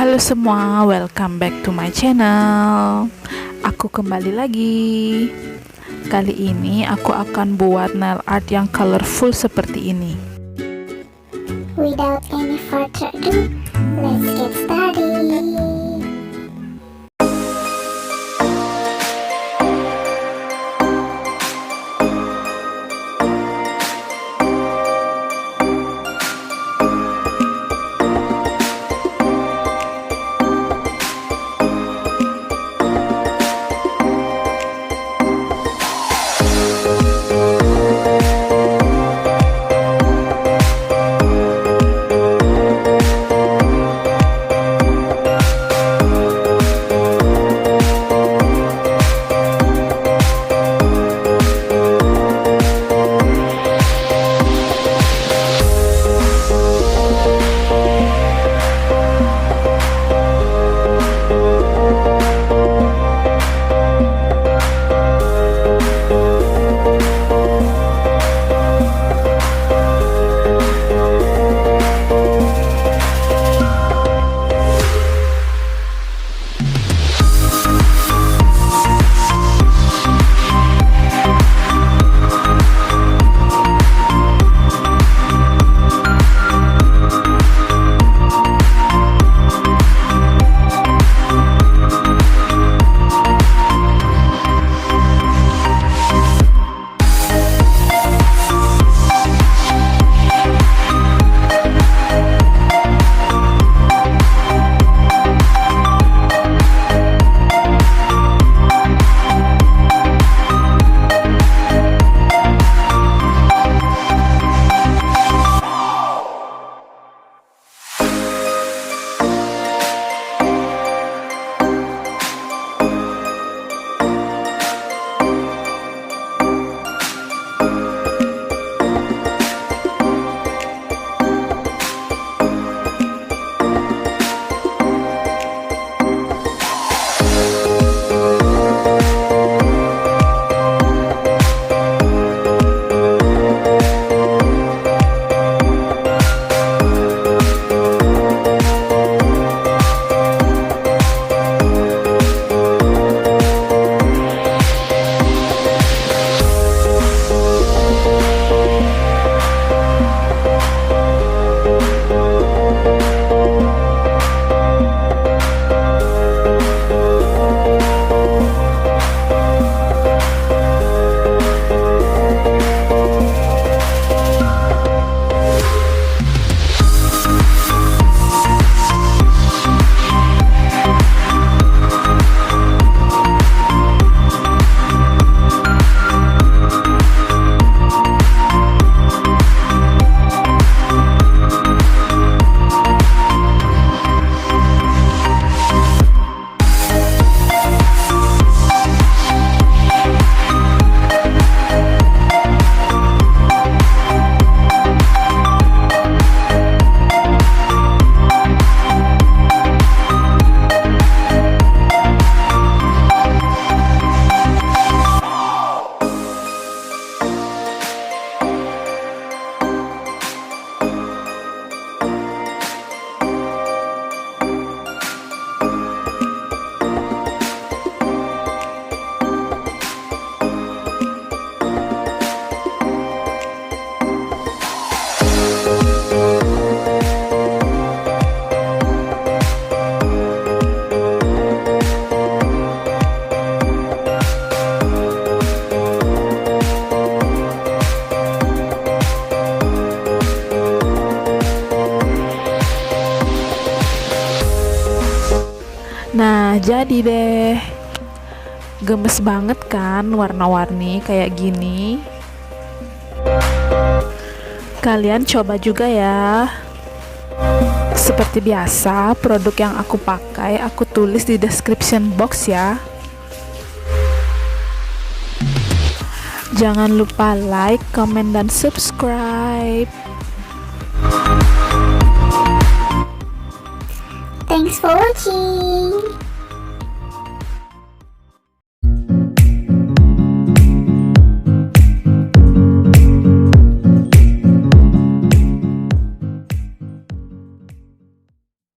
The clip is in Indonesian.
Halo semua, welcome back to my channel. Aku kembali lagi. Kali ini aku akan buat nail art yang colorful seperti ini. Without any further ado, let's get started. Nah, jadi deh. Gemes banget kan warna-warni kayak gini. Kalian coba juga ya. Seperti biasa, produk yang aku pakai aku tulis di description box ya. Jangan lupa like, comment, dan subscribe. Thanks for watching.